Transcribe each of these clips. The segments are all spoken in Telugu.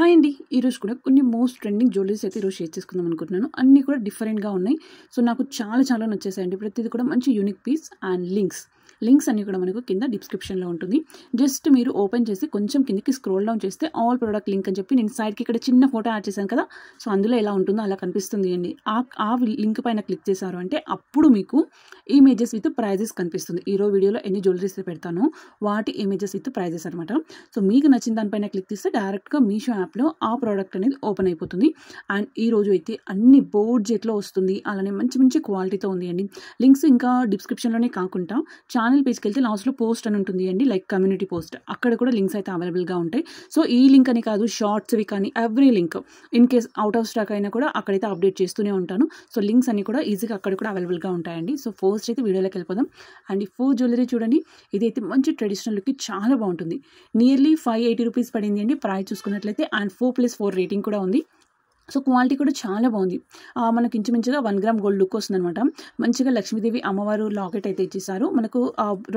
హాయ్ అండి. ఈరోజు కూడా కొన్ని మోస్ట్ ట్రెండింగ్ జ్యువెలరీస్ అయితే ఈరోజు షేర్ చేసుకుందాం అనుకుంటున్నాను. అన్నీ కూడా డిఫరెంట్‌గా ఉన్నాయి. సో, నాకు చాలా నచ్చేసాయండి. ప్రతిది కూడా మంచి యూనిక్ పీస్ అండ్ లింక్స్ అన్నీ కూడా మనకు కింద డిస్క్రిప్షన్‌లో ఉంటుంది. జస్ట్ మీరు ఓపెన్ చేసి కొంచెం కిందకి స్క్రోల్ డౌన్ చేస్తే ఆల్ ప్రొడక్ట్ లింక్ అని చెప్పి నేను సైడ్‌కి ఇక్కడ చిన్న ఫోటో యాడ్ చేశాను కదా! సో, అందులో ఎలా ఉంటుందో అలా కనిపిస్తుంది అండి. ఆ లింక్ పైన క్లిక్ చేశారు అంటే అప్పుడు మీకు ఇమేజెస్ విత్ ప్రైజెస్ కనిపిస్తుంది. ఈరోజు వీడియోలో ఎన్ని జ్యువెలరీస్ పెడతానో వాటి ఇమేజెస్ విత్ ప్రైజెస్ అనమాట. సో, మీకు నచ్చిన దానిపైన క్లిక్ చేస్తే డైరెక్ట్‌గా మీషో యాప్‌లో ఆ ప్రోడక్ట్ అనేది ఓపెన్ అయిపోతుంది. అండ్ ఈరోజు అయితే అన్ని బడ్జెట్‌లో వస్తుంది. అలానే మంచి క్వాలిటీతో ఉంది అండి. లింక్స్ ఇంకా డిస్క్రిప్షన్‌లోనే కాకుండా ఛానల్ పేజ్కి వెళ్తే లాస్ట్లో పోస్ట్ అని ఉంటుంది అండి, లైక్ కమ్యూనిటీ పోస్ట్. అక్కడ కూడా లింక్స్ అయితే అవైలబుల్గా ఉంటాయి. సో, ఈ లింక్ అని కాదు, షార్ట్స్వి కానీ every link in case out of stock అయినా కూడా అక్కడైతే అప్డేట్ చేస్తూనే ఉంటాను. సో, లింక్స్ అన్ని కూడా ఈజీగా అక్కడ కూడా అవైలబుల్గా ఉంటాయండి. సో, ఫస్ట్ అయితే వీడియోలోకి వెళ్ళిపోదాం. అండ్ ఈ ఫోర్ జ్యువెలరీ చూడండి, ఇదైతే మంచి ట్రెడిషనల్ లుక్కి చాలా బాగుంటుంది. నియర్లీ 580 రూపీస్ పడింది అండి ప్రైస్ చూసుకున్నట్లయితే. అండ్ 4+4 రేటింగ్ కూడా ఉంది. సో, క్వాలిటీ కూడా చాలా బాగుంది. మనకి ఇంచుమించుగా 1 గ్రామ్ గోల్డ్ లుక్ వస్తుందనమాట. మంచిగా లక్ష్మీదేవి అమ్మవారు లాకెట్ అయితే ఇచ్చేసారు. మనకు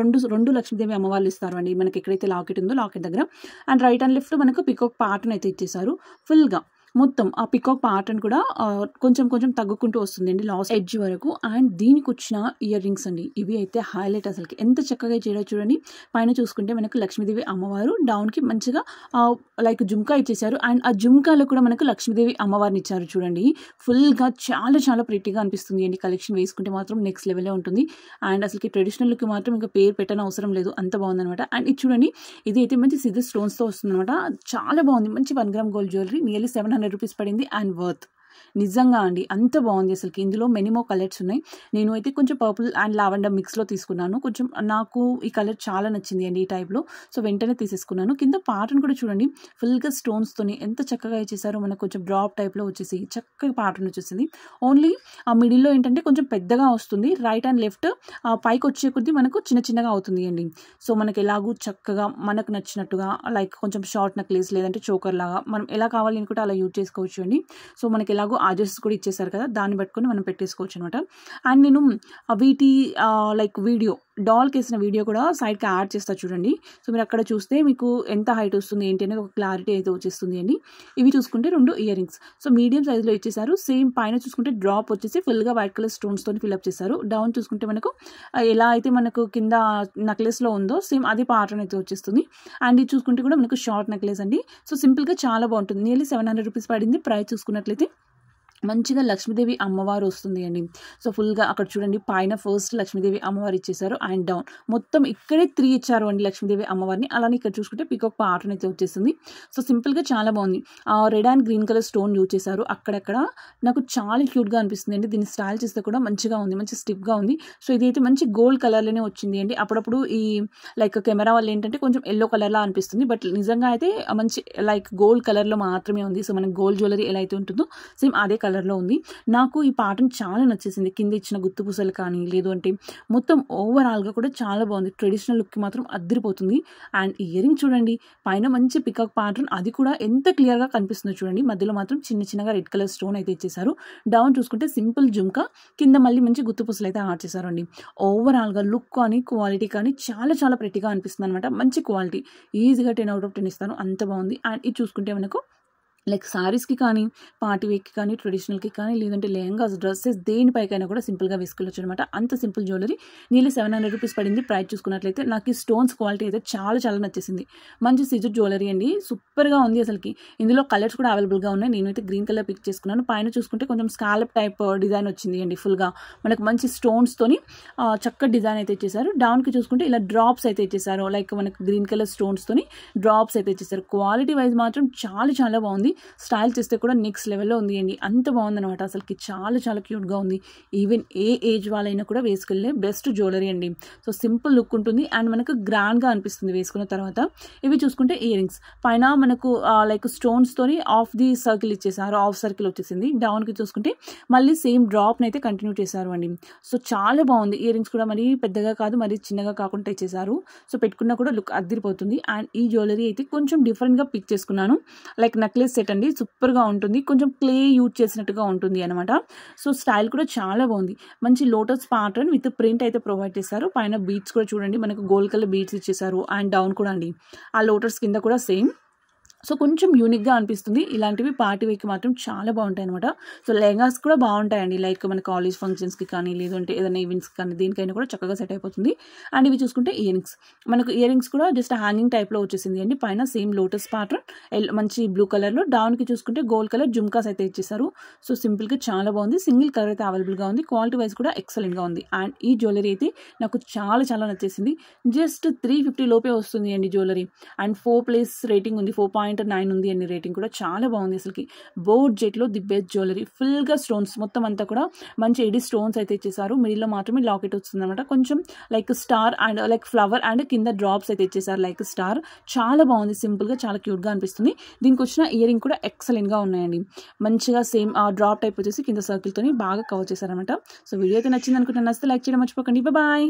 రెండు లక్ష్మీదేవి అమ్మవార్లు ఇస్తారు అండి మనకి ఎక్కడైతే లాకెట్ ఉందో లాకెట్ దగ్గర. అండ్ రైట్ అండ్ లెఫ్ట్ మనకు పికాక్ పార్ట్ని అయితే ఇచ్చేసారు ఫుల్గా. మొత్తం ఆ పికాక్ పార్ట్ని కూడా కొంచెం తగ్గుకుంటూ వస్తుందండి లాస్ట్ ఎడ్జ్ వరకు. అండ్ దీనికి వచ్చిన ఇయర్ రింగ్స్ అండి, ఇవి అయితే హైలైట్. అసలుకి ఎంత చక్కగా చేయడో చూడండి. పైన చూసుకుంటే మనకు లక్ష్మీదేవి అమ్మవారు, డౌన్కి మంచిగా లైక్ జుమ్కా ఇచ్చేసారు. అండ్ ఆ జుమ్కాలో కూడా మనకు లక్ష్మీదేవి అమ్మవారిని ఇచ్చారు చూడండి. ఫుల్గా చాలా ప్రిటీగా అనిపిస్తుంది అండి. కలెక్షన్ వేసుకుంటే మాత్రం నెక్స్ట్ లెవెల్లో ఉంటుంది. అండ్ అసలుకి ట్రెడిషనల్ లుక్ మాత్రం ఇంకా పేరు పెట్టని అవసరం లేదు, అంత బాగుందనమాట. అండ్ ఇది చూడండి, ఇది అయితే మంచి సిజర్ స్టోన్స్తో వస్తుందన్నమాట. చాలా బాగుంది. మంచి 1 gram gold jewellery. Nearly 700 rupees పడింది. అండ్ వర్త్ నిజంగా అండి, అంత బాగుంది అసలుకి. ఇందులో మెనీ మోర్ కలర్స్ ఉన్నాయి. నేను అయితే కొంచెం పర్పుల్ అండ్ లావెండర్ మిక్స్లో తీసుకున్నాను. కొంచెం నాకు ఈ కలర్ చాలా నచ్చింది అండి ఈ టైప్లో. సో, వెంటనే తీసేసుకున్నాను. కింద పాటను కూడా చూడండి, ఫుల్గా స్టోన్స్తోని ఎంత చక్కగా ఇచ్చేసారో. మనకు కొంచెం డ్రాప్ టైప్లో వచ్చేసి చక్కగా పాటను వచ్చేసింది. ఓన్లీ ఆ మిడిల్లో ఏంటంటే కొంచెం పెద్దగా వస్తుంది. రైట్ అండ్ లెఫ్ట్ పైకి వచ్చే కొద్దీ మనకు చిన్నగా అవుతుంది అండి. సో, మనకి ఎలాగూ చక్కగా మనకు నచ్చినట్టుగా లైక్ కొంచెం షార్ట్ నెక్లెస్ లేదంటే చోకర్ లాగా మనం ఎలా కావాలి అనుకుంటే అలా యూజ్ చేసుకోవచ్చు అండి. సో, మనకి ఎలాగో ఆజెస్ కూడా ఇచ్చేసారు కదా, దాన్ని పట్టుకొని మనం పెట్టేసుకోవచ్చు అనమాట. అండ్ నేను వీటి లైక్ వీడియో డాల్కి వేసిన వీడియో కూడా సైడ్కి యాడ్ చేస్తా చూడండి. సో, మీరు అక్కడ చూస్తే మీకు ఎంత హైట్ వస్తుంది ఏంటి అనేది ఒక క్లారిటీ అయితే వచ్చేస్తుంది అండి. ఇవి చూసుకుంటే 2 ఇయర్ రింగ్స్. సో, మీడియం సైజులో ఇచ్చేసారు. సేమ్ పైన చూసుకుంటే డ్రాప్ వచ్చేసి ఫుల్గా వైట్ కలర్ స్టోన్స్తో ఫిల్అప్ చేశారు. డౌన్ చూసుకుంటే మనకు ఎలా అయితే మనకు కింద నెక్లెస్లో ఉందో సేమ్ అదే ప్యాటర్న్ అయితే వచ్చేస్తుంది. అండ్ ఇది చూసుకుంటే కూడా మనకు షార్ట్ నెక్లెస్ అండి. సో, సింపుల్గా చాలా బాగుంటుంది. నియర్లీ 700 రూపీస్ పడింది. ప్రైస్ చూసుకున్నట్లయితే మంచిగా లక్ష్మీదేవి అమ్మవారు వస్తుంది అండి. సో, ఫుల్గా అక్కడ చూడండి, పైన ఫస్ట్ లక్ష్మీదేవి అమ్మవారు ఇచ్చేసారు. అండ్ డౌన్ మొత్తం ఇక్కడే 3 ఇచ్చారు అండి లక్ష్మీదేవి అమ్మవారిని. అలానే ఇక్కడ చూసుకుంటే పికాక్ పాటర్న్ అయితే వచ్చేసింది. సో, సింపుల్గా చాలా బాగుంది. Red and green colour stone use చేశారు అక్కడక్కడ. నాకు చాలా క్యూట్గా అనిపిస్తుంది అండి. దీన్ని స్టైల్ చేస్తే కూడా మంచిగా ఉంది, మంచి స్టిఫ్గా ఉంది. సో, ఇదైతే మంచి గోల్డ్ కలర్లోనే వచ్చింది అండి. అప్పుడప్పుడు ఈ లైక్ కెమెరా వల్ల ఏంటంటే కొంచెం ఎల్లో కలర్లా అనిపిస్తుంది, బట్ నిజంగా అయితే మంచి లైక్ గోల్డ్ కలర్లో మాత్రమే ఉంది. సో, మనకి గోల్డ్ జ్యువెలరీ ఎలా అయితే ఉంటుందో సేమ్ అదే కలర్లో ఉంది. నాకు ఈ ప్యాటర్న్ చాలా నచ్చేసింది. కింద ఇచ్చిన గుత్తు పూసలు కానీ లేదు అంటే మొత్తం ఓవరాల్గా కూడా చాలా బాగుంది. ట్రెడిషనల్ లుక్కి మాత్రం అద్దరిపోతుంది. అండ్ ఇయర్ రింగ్ చూడండి, పైన మంచి పికాక్ ప్యాటర్న్, అది కూడా ఎంత క్లియర్గా కనిపిస్తుందో చూడండి. మధ్యలో మాత్రం చిన్నగా రెడ్ కలర్ స్టోన్ అయితే ఇచ్చేసారు. డౌన్ చూసుకుంటే సింపుల్ జుమ్కా, కింద మళ్ళీ మంచి గుత్తు పూసలు అయితే యాడ్ చేశారండి. ఓవరాల్గా లుక్ కానీ క్వాలిటీ కానీ చాలా ప్రెట్టిగా అనిపిస్తుంది అనమాట. మంచి క్వాలిటీ, ఈజీగా 10 out of 10 ఇస్తాను, అంత బాగుంది. అండ్ ఇది చూసుకుంటే మనకు లైక్ శారీస్కి కానీ పార్టీ వేర్కి కానీ ట్రెడిషనల్కి కానీ లేదంటే లెహంగాస్ డ్రెస్సెస్ దేనిపైకైనా కూడా సింపుల్గా వేసుకోవచ్చు అనమాట. అంత సింపుల్ జ్యువెలరీ. నియర్లీ 700 రూపీస్ పడింది. ప్రైస్ చూసుకున్నట్లయితే నాకు ఈ స్టోన్స్ క్వాలిటీ అయితే చాలా నచ్చేసింది. మంచి సిజర్ జ్యువెలరీ అండి, సూపర్గా ఉంది అసలుకి. ఇందులో కలర్స్ కూడా అవైలబుల్గా ఉన్నాయి. నేనైతే గ్రీన్ కలర్ పిక్ చేసుకున్నాను. పైన చూసుకుంటే కొంచెం స్కాలప్ టైప్ డిజైన్ వచ్చింది అండి. ఫుల్గా మనకు మంచి స్టోన్స్తోని చక్కటి డిజైన్ అయితే ఇచ్చేసారు. డౌన్కి చూసుకుంటే ఇలా డ్రాప్స్ అయితే ఇచ్చేసారు. లైక్ మనకు గ్రీన్ కలర్ స్టోన్స్తోని డ్రాప్స్ అయితే ఇచ్చేసారు. క్వాలిటీ వైజ్ మాత్రం చాలా బాగుంది. స్టైల్ చేస్తే కూడా నెక్స్ట్ లెవెల్లో ఉంది అండి. అంత బాగుందన్నమాట. అసలుకి చాలా క్యూట్గా ఉంది. ఈవెన్ ఏ ఏజ్ వాళ్ళైనా కూడా వేసుకెళ్ళే బెస్ట్ జ్యువెలరీ అండి. సో, సింపుల్ లుక్ ఉంటుంది అండ్ మనకు గ్రాండ్గా అనిపిస్తుంది వేసుకున్న తర్వాత. ఇవి చూసుకుంటే ఇయర్ రింగ్స్ పైన మనకు లైక్ స్టోన్స్తోని ఆఫ్ ది సర్కిల్ ఇచ్చేసారు. ఆఫ్ సర్కిల్ వచ్చేసింది. డౌన్కి చూసుకుంటే మళ్ళీ సేమ్ డ్రాప్ని అయితే కంటిన్యూ చేశారు అండి. సో, చాలా బాగుంది. ఇయర్ రింగ్స్ కూడా మరీ పెద్దగా కాదు, మరీ చిన్నగా కాకుండా ఇచ్చేసారు. సో, పెట్టుకున్నా కూడా లుక్ అద్దరిపోతుంది. అండ్ ఈ జ్యువెలరీ అయితే కొంచెం డిఫరెంట్గా పిక్ చేసుకున్నాను. లైక్ నెక్లెస్ సెట్ అండి, సూపర్గా ఉంటుంది. కొంచెం క్లే యూజ్ చేసినట్టుగా ఉంటుంది అనమాట. సో, స్టైల్ కూడా చాలా బాగుంది. మంచి లోటస్ ప్యాటర్న్ విత్ ప్రింట్ అయితే ప్రొవైడ్ చేశారు. పైన బీట్స్ కూడా చూడండి, మనకు గోల్డ్ కలర్ బీట్స్ ఇచ్చేసారు. అండ్ డౌన్ కూడా అండి ఆ లోటస్ కింద కూడా సేమ్ సో కొంచెం యూనిక్‌గా అనిపిస్తుంది. ఇలాంటివి పార్టీ వేర్‌కి మాత్రం చాలా బావుంటాయనమాట. సో లెహంగాస్ కూడా బావుంటాయండి. లైక్ మన కాలేజ్ ఫంక్షన్స్‌కి కానీ, లేదంటే ఏదైనా ఈవెంట్స్‌కి కానీ దేనికైనా కూడా చక్కగా సెట్ అయిపోతుంది. అండ్ ఇవి చూసుకుంటే ఇయర్ రింగ్స్. మనకు ఇయర్ రింగ్స్ కూడా జస్ట్ హ్యాంగింగ్ టైప్‌లో వచ్చేసింది అండి. పైన సేమ్ లోటస్ ప్యాటర్న్ మంచి బ్లూ కలర్‌లో డౌన్‌కి చూసుకుంటే గోల్డ్ కలర్ జుమ్కాస్ అయితే ఇచ్చేసారు. సో సింపుల్‌గా చాలా బావుంది. సింగిల్ కలర్ అయితే అవైలబుల్‌గా ఉంది. క్వాలిటీ వైస్ కూడా ఎక్సలెంట్‌గా ఉంది. అండ్ ఈ జ్యువెలరీ అయితే నాకు చాలా చాలా నచ్చేసింది. జస్ట్ 350 లోపే వస్తుంది అండి జ్యువెలరీ. అండ్ 4+ రేటింగ్ ఉంది. 4.9 ఉంది అండి రేటింగ్ కూడా. చాలా బాగుంది అసలుకి. బోర్జెట్లో ది బెస్ట్ జ్యువెలరీ. ఫుల్గా స్టోన్స్ మొత్తం అంతా కూడా మంచి ఎడి స్టోన్స్ అయితే ఇచ్చేసారు. మిడిల్లో మాత్రమే లాకెట్ వస్తుంది అనమాట. కొంచెం like star and like flower and కింద డ్రాప్స్ అయితే ఇచ్చేసారు లైక్ స్టార్. చాలా బాగుంది. సింపుల్గా చాలా క్యూట్గా అనిపిస్తుంది. దీనికి వచ్చిన ఇయర్ రింగ్ కూడా ఎక్సలెంట్గా ఉన్నాయండి. మంచిగా సేమ్ డ్రాప్ టైప్ వచ్చేసి కింద సర్కిల్తోని బాగా కవర్ చేశారనమాట. సో వీడియో అయితే నచ్చింది అనుకుంటున్నాను. నచ్చితే లైక్ చేయడం మర్చిపోకండి. బాయ్.